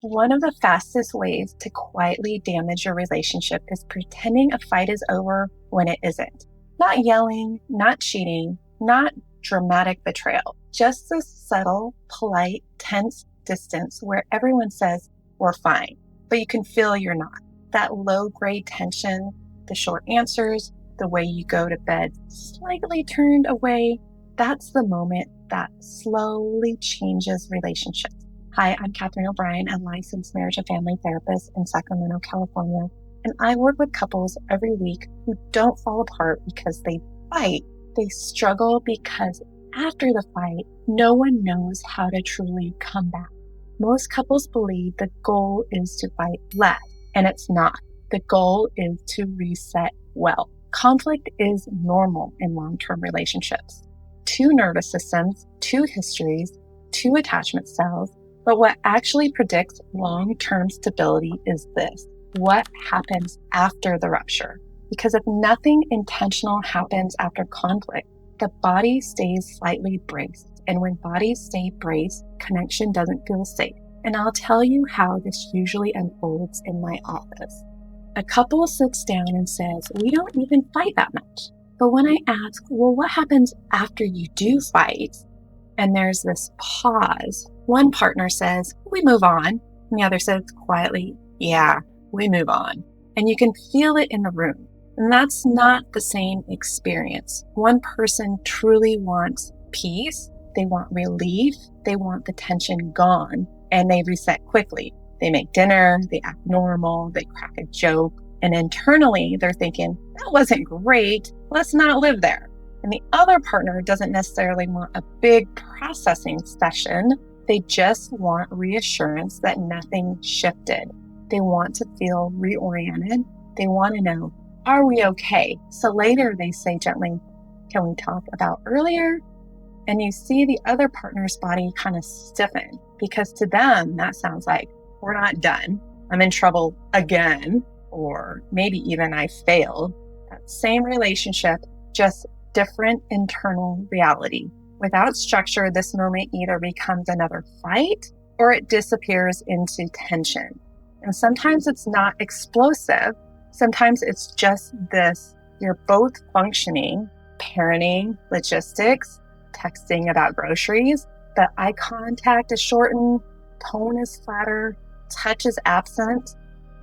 One of the fastest ways to quietly damage your relationship is pretending a fight is over when it isn't. Not yelling, not cheating, not dramatic betrayal, just a subtle, polite, tense distance where everyone says, we're fine, but you can feel you're not. That low grade tension, the short answers, the way you go to bed slightly turned away, that's the moment that slowly changes relationships. Hi, I'm Catherine O'Brien, a licensed marriage and family therapist in Sacramento, California, and I work with couples every week who don't fall apart because they fight. They struggle because after the fight, no one knows how to truly come back. Most couples believe the goal is to fight less, and it's not. The goal is to reset well. Conflict is normal in long-term relationships. Two nervous systems, two histories, two attachment styles. But what actually predicts long-term stability is this: what happens after the rupture? Because if nothing intentional happens after conflict, the body stays slightly braced. And when bodies stay braced, connection doesn't feel safe. And I'll tell you how this usually unfolds in my office. A couple sits down and says, we don't even fight that much. But when I ask, well, what happens after you do fight? And there's this pause. One partner says, we move on. And the other says quietly, yeah, we move on. And you can feel it in the room. And that's not the same experience. One person truly wants peace. They want relief. They want the tension gone. And they reset quickly. They make dinner. They act normal. They crack a joke. And internally, they're thinking, that wasn't great. Let's not live there. And the other partner doesn't necessarily want a big processing session. They just want reassurance that nothing shifted. They want to feel reoriented. They want to know, are we okay? So later they say gently, can we talk about earlier? And you see the other partner's body kind of stiffen, because to them, that sounds like, we're not done. I'm in trouble again, or maybe even I failed. That same relationship, just different internal reality. Without structure, this moment either becomes another fight or it disappears into tension. And sometimes it's not explosive. Sometimes it's just this: you're both functioning, parenting, logistics, texting about groceries, but eye contact is shortened, tone is flatter, touch is absent,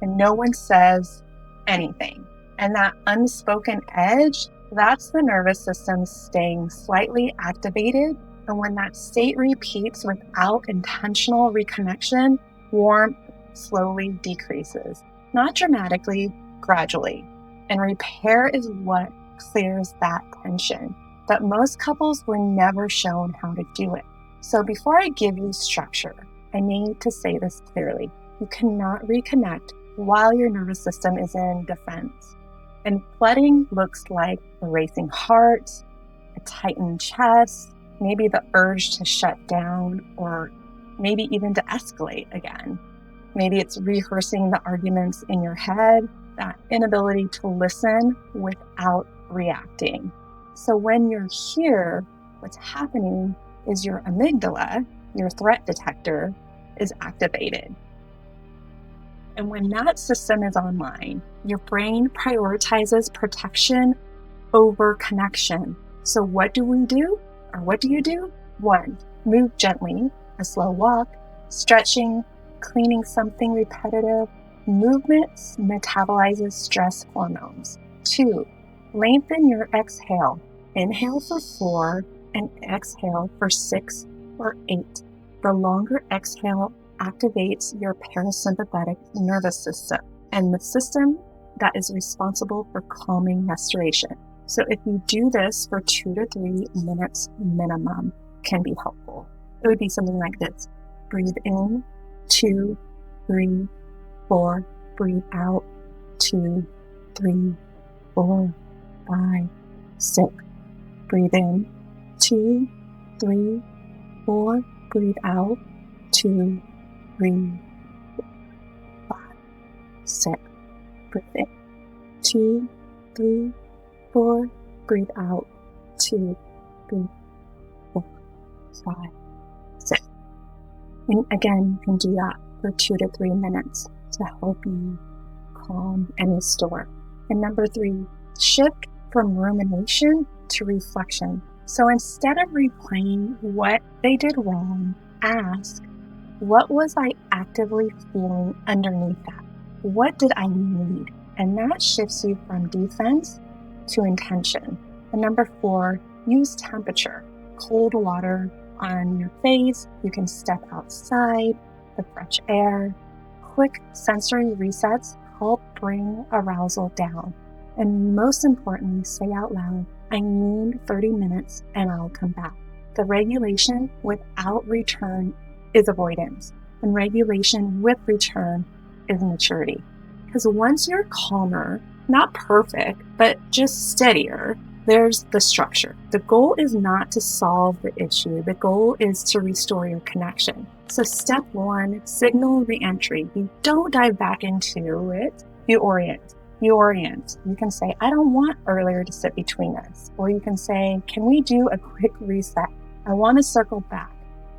and no one says anything. And that unspoken edge, that's the nervous system staying slightly activated. And when that state repeats without intentional reconnection, warmth slowly decreases. Not dramatically, gradually. And repair is what clears that tension. But most couples were never shown how to do it. So before I give you structure, I need to say this clearly. You cannot reconnect while your nervous system is in defense. And flooding looks like a racing heart, a tightened chest, maybe the urge to shut down, or maybe even to escalate again. Maybe it's rehearsing the arguments in your head, that inability to listen without reacting. So when you're here, what's happening is your amygdala, your threat detector, is activated. And when that system is online, your brain prioritizes protection over connection. So what do we do? Or what do you do? 1, move gently, a slow walk, stretching, cleaning something repetitive. Movement metabolizes stress hormones. 2, lengthen your exhale. Inhale for 4 and exhale for 6 or 8. The longer exhale activates your parasympathetic nervous system and the system that is responsible for calming restoration. So if you do this for 2 to 3 minutes minimum, can be helpful. It would be something like this: breathe in, 2, 3, 4, breathe out, 2, 3, 4, 5, 6. Breathe in, 2, 3, 4, breathe out, 2, 3, 4, 5, 6. Breathe in, 2, 3, 4, breathe out, 2, 3, 4, 5, 6. And again, you can do that for 2 to 3 minutes to help you calm and restore. And number 3, shift from rumination to reflection. So instead of replaying what they did wrong, ask, what was I actively feeling underneath that? What did I need? And that shifts you from defense to intention. And number 4, use temperature. Cold water on your face. You can step outside, the fresh air. Quick sensory resets help bring arousal down. And most importantly, say out loud, I need 30 minutes and I'll come back. The regulation without return is avoidance, and regulation with return is maturity. Because once you're calmer, not perfect, but just steadier, there's the structure. The goal is not to solve the issue. The goal is to restore your connection. So step 1, signal reentry. You don't dive back into it. You orient. You can say, I don't want earlier to sit between us. Or you can say, can we do a quick reset? I want to circle back.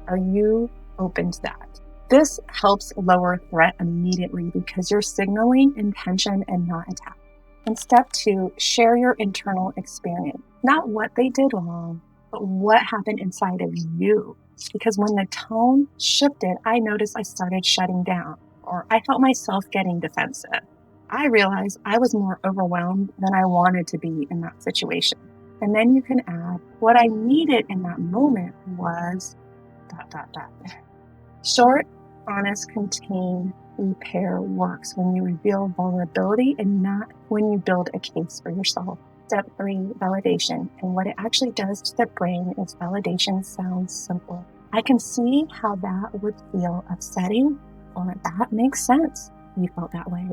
Are you open to that? This helps lower threat immediately because you're signaling intention and not attack. And step 2, share your internal experience. Not what they did wrong, but what happened inside of you. Because when the tone shifted, I noticed I started shutting down, or I felt myself getting defensive. I realized I was more overwhelmed than I wanted to be in that situation. And then you can add, what I needed in that moment was ... Short, honest, contained repair works when you reveal vulnerability and not when you build a case for yourself. Step 3, validation. And what it actually does to the brain is validation sounds simple. I can see how that would feel upsetting, or that makes sense. You felt that way.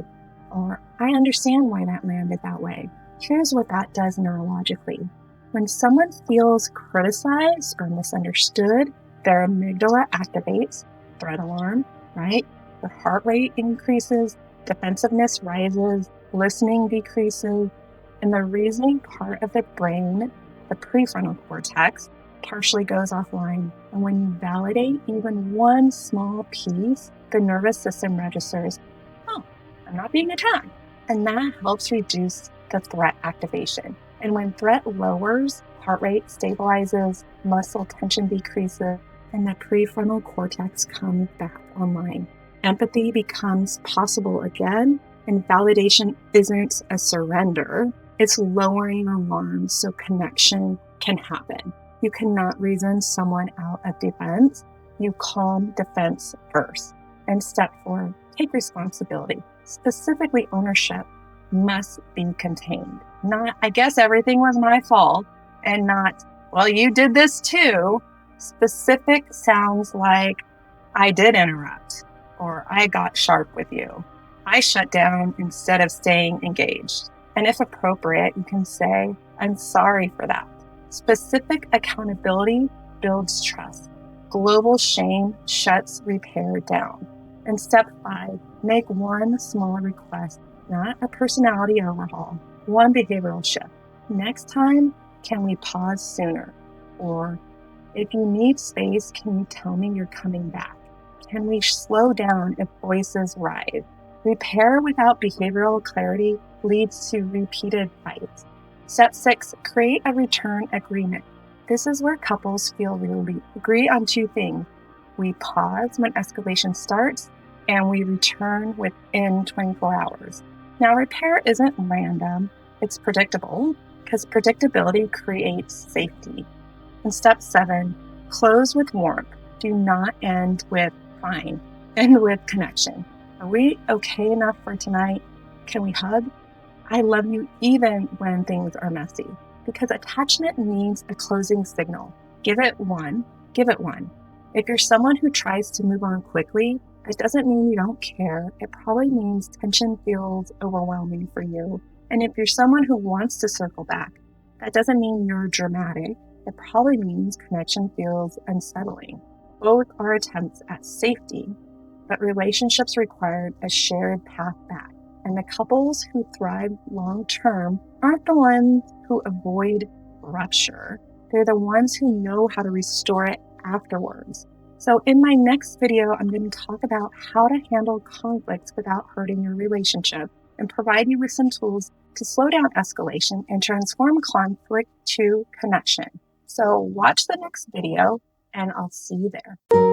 Or I understand why that landed that way. Here's what that does neurologically. When someone feels criticized or misunderstood, their amygdala activates, threat alarm, right? The heart rate increases, defensiveness rises, listening decreases, and the reasoning part of the brain, the prefrontal cortex, partially goes offline. And when you validate even one small piece, the nervous system registers, oh, I'm not being attacked. And that helps reduce the threat activation. And when threat lowers, heart rate stabilizes, muscle tension decreases, and the prefrontal cortex comes back online. Empathy becomes possible again, and validation isn't a surrender. It's lowering alarms so connection can happen. You cannot reason someone out of defense. You calm defense first. And step 4, take responsibility. Specifically, ownership must be contained. Not, I guess everything was my fault, and not, well, you did this too. Specific sounds like, I did interrupt, or I got sharp with you. I shut down instead of staying engaged. And if appropriate, you can say, I'm sorry for that. Specific accountability builds trust. Global shame shuts repair down. And step 5, make one small request, not a personality overhaul, one behavioral shift. Next time, can we pause sooner? Or if you need space, can you tell me you're coming back? Can we slow down if voices rise? Repair without behavioral clarity leads to repeated fights. Step 6, create a return agreement. This is where couples feel really agree on 2 things. We pause when escalation starts, and we return within 24 hours. Now, repair isn't random, it's predictable, because predictability creates safety. And step 7, close with warmth. Do not end with fine. End with connection. Are we okay enough for tonight? Can we hug? I love you even when things are messy. Because attachment needs a closing signal. Give it one. If you're someone who tries to move on quickly, it doesn't mean you don't care. It probably means tension feels overwhelming for you. And if you're someone who wants to circle back, that doesn't mean you're dramatic. It probably means connection feels unsettling. Both are attempts at safety, but relationships require a shared path back. And the couples who thrive long-term aren't the ones who avoid rupture. They're the ones who know how to restore it afterwards. So in my next video, I'm going to talk about how to handle conflicts without hurting your relationship and provide you with some tools to slow down escalation and transform conflict to connection. So watch the next video and I'll see you there.